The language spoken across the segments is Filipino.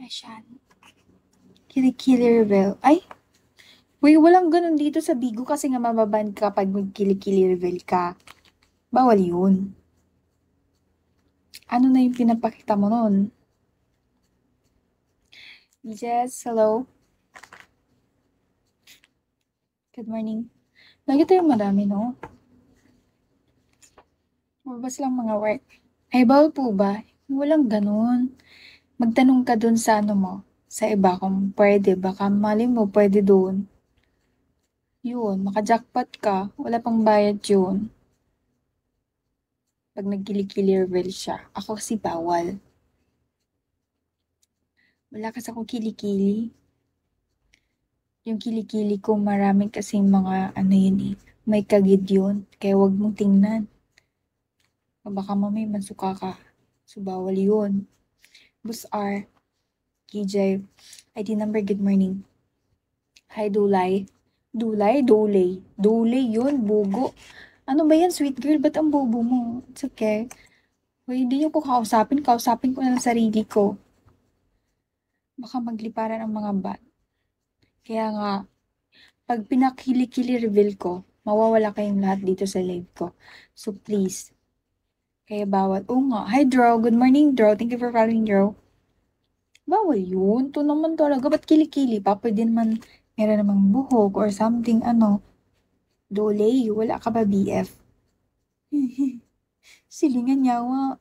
Asyan. Kilikili reveal. Ay! Uy, walang ganun dito sa Bigo kasi nga mababan ka pag magkilikili reveal ka. Bawal yun. Ano na yung pinapakita mo nun? Yes, hello. Good morning. Lagi tayong marami, no? Mababas lang mga work. Ay, bawal po ba? Walang ganun. Magtanong ka dun sa ano mo, sa iba kung pwede. Baka mali mo, pwede dun. Yun, makajackpot ka. Wala pang bayad yun. Pag nagkilikili reveal siya. Ako kasi bawal. Wala kasi akong kilikili. Yung kilikili ko maraming kasing mga ano yun eh. May kagid yun. Kaya wag mong tingnan. Baka mamay masuka ka. So, bawal yun. Bus R, KJ, ID number, good morning. Hi, Dulay. Dulay? Dulay. Dulay yun, bugo. Ano ba yan, sweet girl? Ba't ang bobo mo? It's okay. Uy, hindi niyo ko kausapin. Kausapin ko na lang sarili ko. Baka magliparan ang mga bat. Kaya nga, pag pinakili-reveal ko, mawawala kayong lahat dito sa live ko. So, please. Kaya bawal. Oo nga. Hi, Dro. Good morning, Dro. Thank you for following, Dro. Bawal yun. Ito naman talaga. Ba't kilikili pa? Pwede naman meron namang buhok or something, ano. Dolay, wala ka ba, BF? Silingan yawa.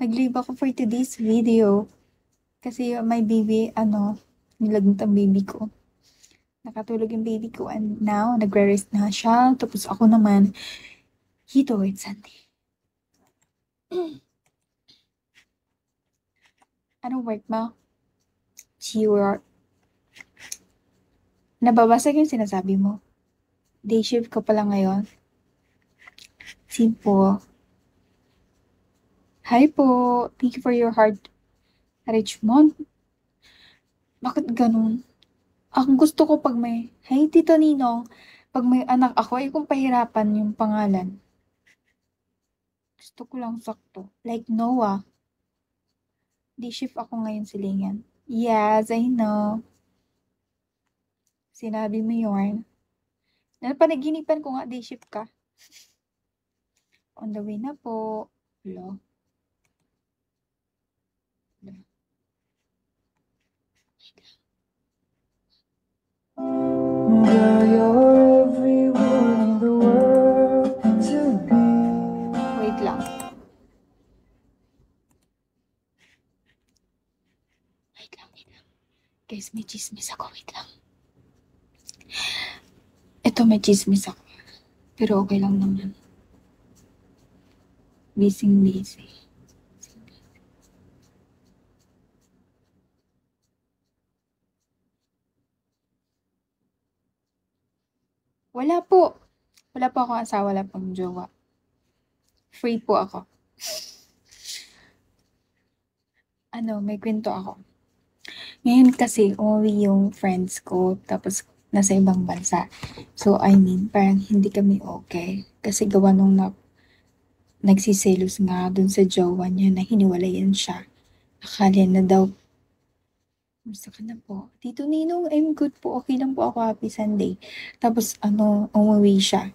Nag-live ako for today's video. Kasi my baby, ano, nilagnat ang baby ko. Nakatulog yung baby ko and now, nagre-rest na siya. Tapos ako naman, Hito, it's Sunday. Anong work mo? Sure. Nababasag yung sinasabi mo. Day shift ko pala ngayon. Simple. Hi po. Thank you for your heart. Richmond. Bakit ganun? Ang gusto ko pag may, hey Tito Ninong, pag may anak ako, ay kung pahirapan yung pangalan. Gusto ko lang sakto. Like Noah. Day shift ako ngayon silingan. Yes, I know. Sinabi mo yun. Napanaginipan ko nga day shift ka. On the way na po. Hello. Girl, you're everyone in the world to be. Wait lang. Wait lang. Guys, may chismis ako. Wait lang. Ito may chismis ako. Pero okay lang naman. Busy. Wala po. Wala po akong asawa, wala pong jowa. Free po ako. Ano, may kwento ako. Ngayon kasi, umuwi yung friends ko, tapos nasa ibang bansa. So, I mean, parang hindi kami okay. Kasi gawa nung nagsiselos nga dun sa jowa niya na hiniwalayan siya. Akala na daw, gusto ka na po. Tito Ninong, I'm good po. Okay lang po ako. Happy Sunday. Tapos, ano, umuwi siya.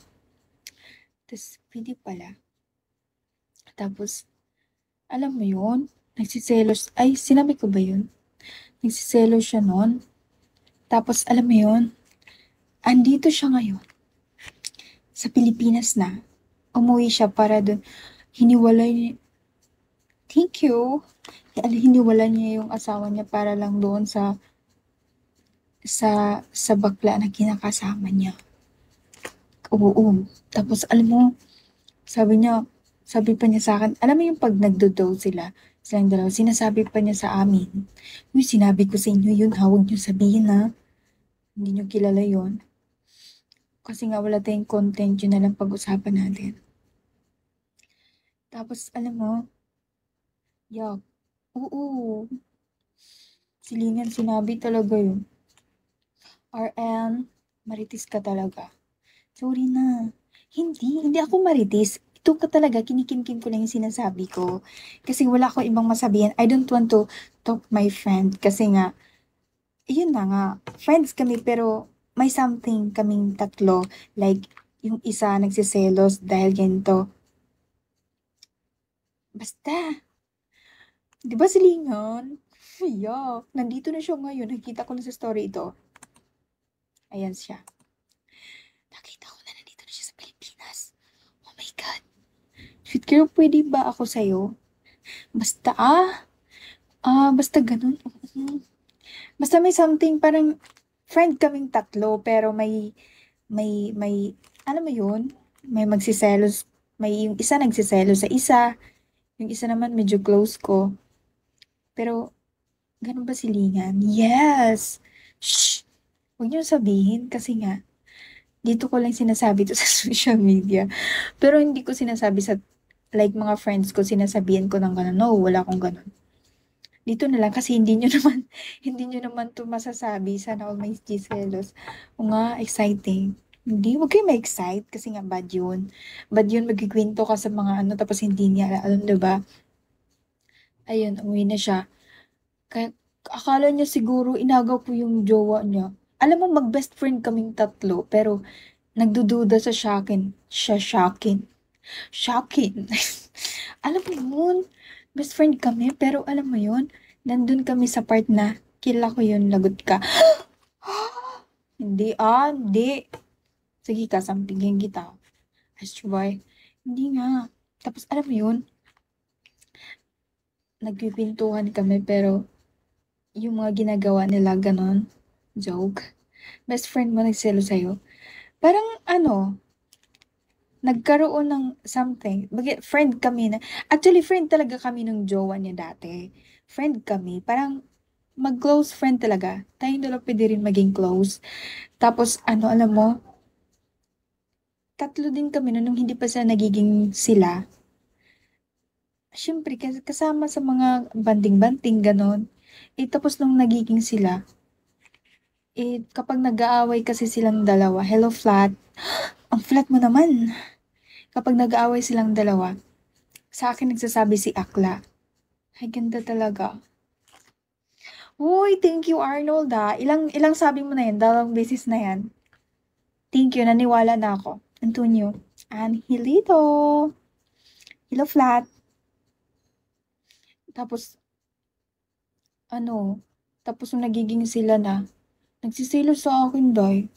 Tapos, pwede pala. Tapos, alam mo yun, nagsiselos. Ay, sinabi ko ba yun? Nagsiselos siya noon. Tapos, alam mo yun, andito siya ngayon. Sa Pilipinas na. Umuwi siya para dun. Hiniwalay niya. Thank you. Hiniwalay niya yung asawa niya para lang doon sa bakla na kinakasama niya. Oo. Tapos, alam mo, sabi pa niya sa akin, alam mo yung pag nagdo-dow silang dalawa, sinasabi pa niya sa amin, uy, sinabi ko sa inyo yun, huwag niyo sabihin na, hindi niyo kilala yun. Kasi nga wala tayong content, yun na lang pag-usapan natin. Tapos, alam mo, yak, oo, silingan sinabi talaga yun. RN, maritis ka talaga. Sorry na. Hindi ako maritis. Doon ka talaga, kinikimkim ko lang yung sinasabi ko. Kasi wala ko ibang masabihan. I don't want to talk my friend. Kasi nga, yun na nga, friends kami pero may something kaming tatlo. Like, yung isa nagsiselos dahil ganito. Basta, di ba si Lingan? Yuck, nandito na siya ngayon. Nakita ko na sa story ito. Ayan siya. Nakita ko na nandito na siya sa Pilipinas. Oh my God. Sweet girl, pwede ba ako sa'yo? Basta basta ganun. Mhm. Basta may something parang friend kaming tatlo pero may alam mo yun? May magsiselos, may yung isa nagsiselos sa isa, yung isa naman medyo close ko. Pero ganun ba si Lingan? Yes! Shh! Huwag niyo sabihin kasi nga dito ko lang sinasabi to sa social media. Pero hindi ko sinasabi sa like mga friends ko, sinasabihan ko ng gano'n. No, wala akong gano'n. Dito na lang kasi hindi nyo naman, hindi nyo naman to masasabi. Sana all may giselos. O nga, exciting. Hindi, huwag kayo ma-excite kasi nga bad yun. Bad yun, magkikwento ka sa mga ano tapos hindi niya alam, diba? Ayun, umuwi na siya. Kaya, akala niya siguro inagaw ko yung jowa niya. Alam mo, mag-best friend kaming tatlo, pero nagdududa sa shocking. Siya shocking. Shocking. Alam mo yun, best friend kami, pero alam mo yun, nandun kami sa part na, kila ko yun, lagot ka. Hindi, hindi. Sige, kasampingin kita. Astroboy. Hindi nga. Tapos, alam mo yun, nagpipintuhan kami, pero yung mga ginagawa nila, ganon, joke. Best friend mo nagselo sa'yo. Parang, ano, nagkaroon ng something. Friend kami na, actually, friend talaga kami nung jowa niya dati. Friend kami. Parang, mag-close friend talaga. Tayong dalawa pwede rin maging close. Tapos, ano, alam mo, tatlo din kami no, nung hindi pa sila nagiging sila. Siyempre, kasama sa mga banding-banding, ganon. Tapos nung nagiging sila, kapag nag-aaway kasi silang dalawa, hello flat, ang flat mo naman. Kapag nag-aaway silang dalawa, sa akin nagsasabi si Akla, ay ganda talaga. Uy, thank you Arnold Ilang sabi mo na yan, 2 beses na yan. Thank you, naniwala na ako. Antonio. Angelito. Hello, flat. Tapos, ano, tapos nung nagiging sila na, nagsisilo sa akin, day.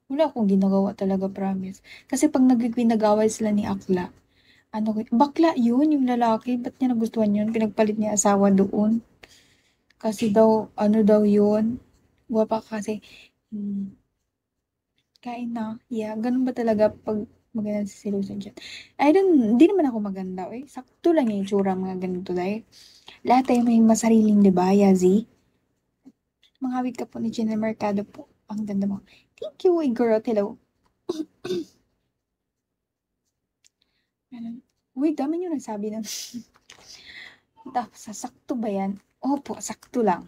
Wala akong ginagawa talaga, promise. Kasi pag nag-away sila ni Akla, bakla yun, yung lalaki, ba't niya nagustuhan yun? Pinagpalit niya asawa doon. Kasi daw, ano daw yun? Guwapa kasi, kain na. Yeah, ganun ba talaga pag maganda si Silusan dyan? Hindi naman ako maganda, eh. Sakto lang yung itsura mga ganito, dahil. Lahat tayo may masariling, di ba, Yazi? Mangawit ka po ni Jenna Mercado po. Ang ganda mo. Thank you, girl. Hello. Uy, dami nyo nagsabi ng... Tapos, sakto ba yan? Opo, sakto lang.